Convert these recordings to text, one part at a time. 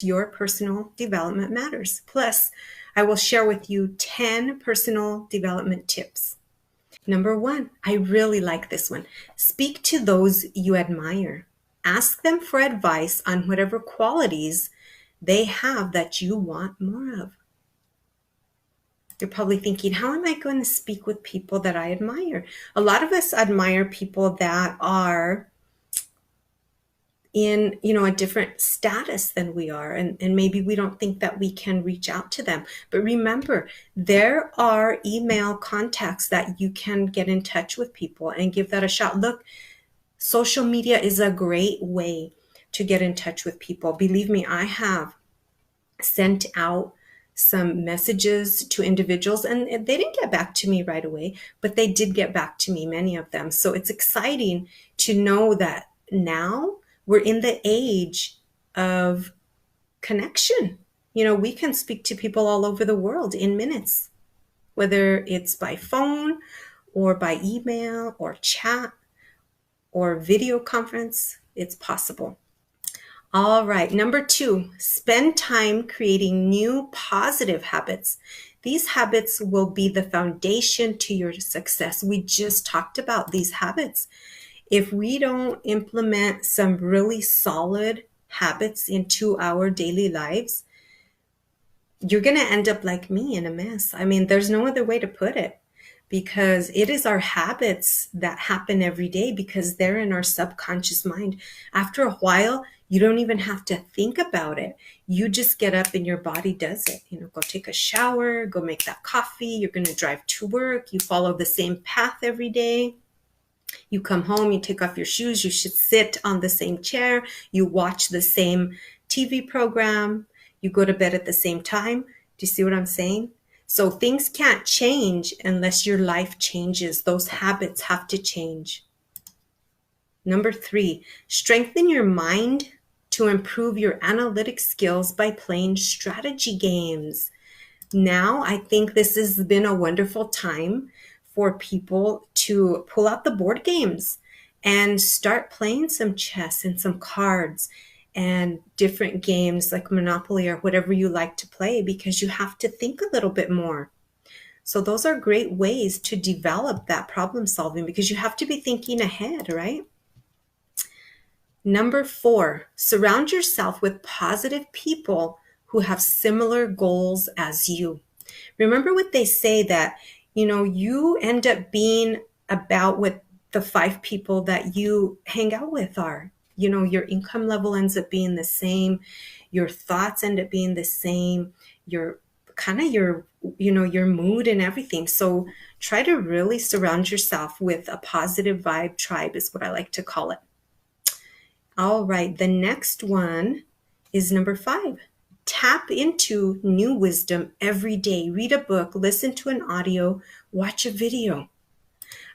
your personal development matters. Plus, I will share with you 10 personal development tips. Number 1, I really like this one. Speak to those you admire. Ask them for advice on whatever qualities they have that you want more of. You're probably thinking, how am I going to speak with people that I admire? A lot of us admire people that are in, a different status than we are. And maybe we don't think that we can reach out to them. But remember, there are email contacts that you can get in touch with people and give that a shot. Look, social media is a great way to get in touch with people. Believe me, I have sent out some messages to individuals and they didn't get back to me right away, but they did get back to me, many of them. So it's exciting to know that now we're in the age of connection. We can speak to people all over the world in minutes, whether it's by phone or by email or chat or video conference, it's possible. All right, number 2, spend time creating new positive habits. These habits will be the foundation to your success. We just talked about these habits. If we don't implement some really solid habits into our daily lives, you're going to end up like me in a mess. I mean, there's no other way to put it, because it is our habits that happen every day because they're in our subconscious mind. After a while, you don't even have to think about it. You just get up and your body does it. Go take a shower, go make that coffee. You're going to drive to work. You follow the same path every day. You come home, you take off your shoes, you should sit on the same chair, you watch the same TV program, you go to bed at the same time. Do you see what I'm saying? So things can't change unless your life changes. Those habits have to change. Number 3, strengthen your mind to improve your analytic skills by playing strategy games. Now, I think this has been a wonderful time for people to pull out the board games and start playing some chess and some cards and different games like Monopoly or whatever you like to play, because you have to think a little bit more. So those are great ways to develop that problem solving, because you have to be thinking ahead, right? Number 4, surround yourself with positive people who have similar goals as you. Remember what they say, that you end up being about what the 5 people that you hang out with are. Your income level ends up being the same. Your thoughts end up being the same. Your mood and everything. So try to really surround yourself with a positive vibe tribe is what I like to call it. All right. The next one is number 5. Tap into new wisdom every day. Read a book, listen to an audio, watch a video.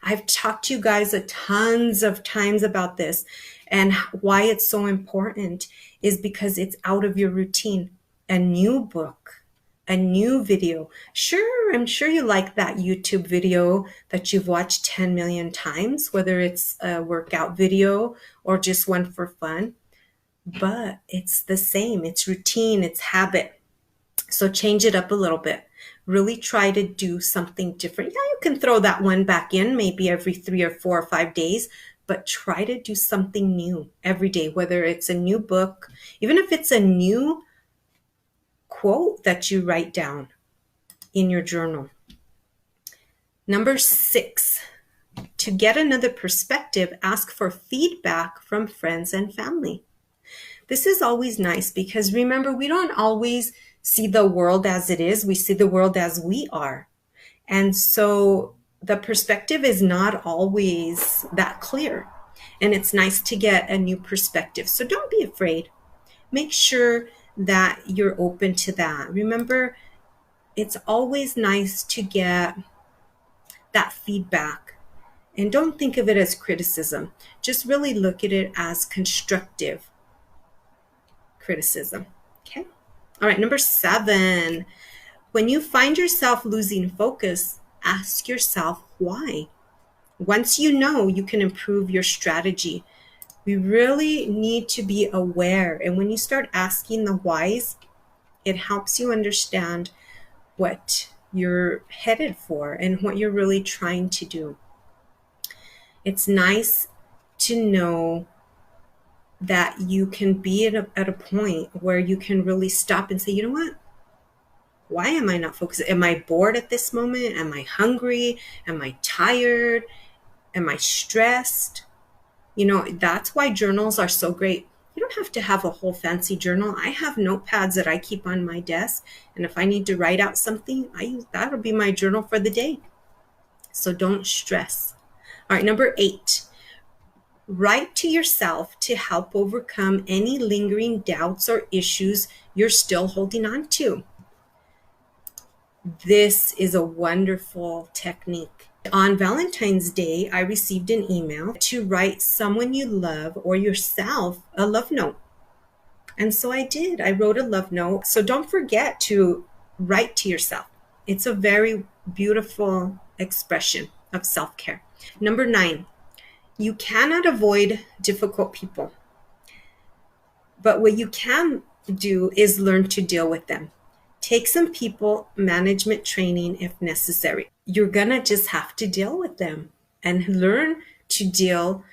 I've talked to you guys tons of times about this, and why it's so important is because it's out of your routine. A new book, a new video. Sure, I'm sure you like that YouTube video that you've watched 10 million times, whether it's a workout video or just one for fun. But it's the same. It's routine, it's habit. So change it up a little bit. Really try to do something different. Yeah, you can throw that one back in maybe every 3 or 4 or 5 days, but try to do something new every day, whether it's a new book, even if it's a new quote that you write down in your journal. Number 6, to get another perspective, ask for feedback from friends and family. This is always nice because remember, we don't always see the world as it is. We see the world as we are. And so the perspective is not always that clear. And it's nice to get a new perspective. So don't be afraid. Make sure that you're open to that. Remember, it's always nice to get that feedback. And don't think of it as criticism. Just really look at it as constructive criticism. Okay? All right, number 7. When you find yourself losing focus, ask yourself why. Once you know, you can improve your strategy. We really need to be aware. And when you start asking the whys, it helps you understand what you're headed for and what you're really trying to do. It's nice to know that you can be at a point where you can really stop and say, you know what? Why am I not focused? Am I bored at this moment? Am I hungry? Am I tired? Am I stressed? You know, that's why journals are so great. You don't have to have a whole fancy journal. I have notepads that I keep on my desk. And if I need to write out something, that'll be my journal for the day. So don't stress. All right, number 8. Write to yourself to help overcome any lingering doubts or issues you're still holding on to. This is a wonderful technique. On Valentine's Day, I received an email to write someone you love or yourself a love note. And so I did. I wrote a love note. So don't forget to write to yourself. It's a very beautiful expression of self-care. Number 9, you cannot avoid difficult people. But what you can do is learn to deal with them. Take some people management training if necessary. You're gonna just have to deal with them and learn to deal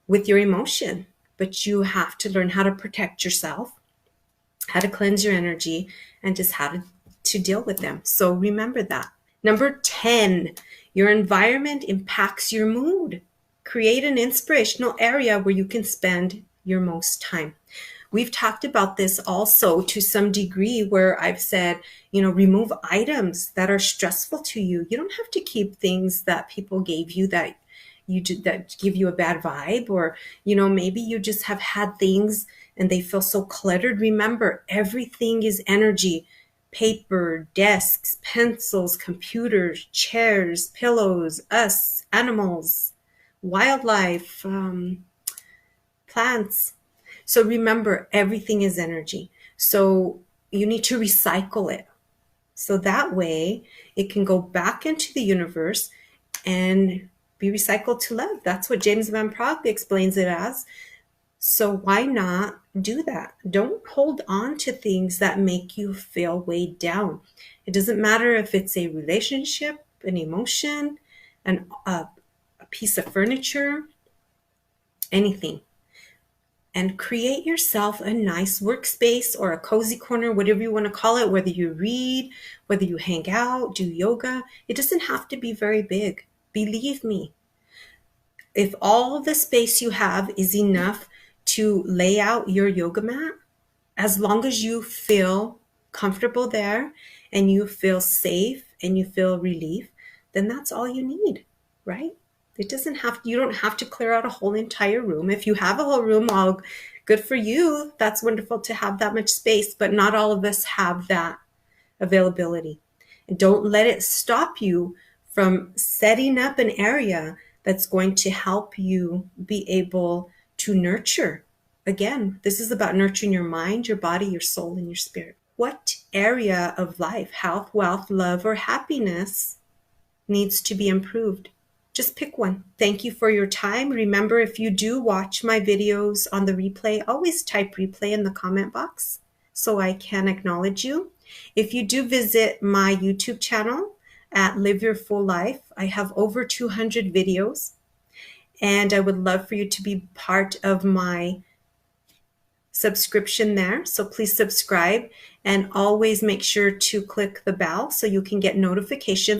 with your emotion. But you have to learn how to protect yourself, how to cleanse your energy, and just how to deal with them. So remember that. Number 10, your environment impacts your mood. Create an inspirational area where you can spend your most time. We've talked about this also to some degree where I've said, remove items that are stressful to you. You don't have to keep things that people gave you that give you a bad vibe, or, maybe you just have had things and they feel so cluttered. Remember, everything is energy. Paper, desks, pencils, computers, chairs, pillows, us, animals, wildlife, plants. So remember, everything is energy. So you need to recycle it. So that way it can go back into the universe and be recycled to love. That's what James Van Praagh explains it as. So why not do that? Don't hold on to things that make you feel weighed down. It doesn't matter if it's a relationship, an emotion, a piece of furniture, anything. And create yourself a nice workspace or a cozy corner, whatever you want to call it, whether you read, whether you hang out, do yoga. It doesn't have to be very big. Believe me, if all the space you have is enough to lay out your yoga mat, as long as you feel comfortable there and you feel safe and you feel relief, then that's all you need, right? You don't have to clear out a whole entire room. If you have a whole room, all good for you. That's wonderful to have that much space, but not all of us have that availability. And don't let it stop you from setting up an area that's going to help you be able to nurture. Again, this is about nurturing your mind, your body, your soul, and your spirit. What area of life, health, wealth, love, or happiness needs to be improved? Just pick one. Thank you for your time. Remember, if you do watch my videos on the replay, always type replay in the comment box so I can acknowledge you. If you do visit my YouTube channel at Live Your Full Life, I have over 200 videos, and I would love for you to be part of my subscription there. So please subscribe, and always make sure to click the bell so you can get notifications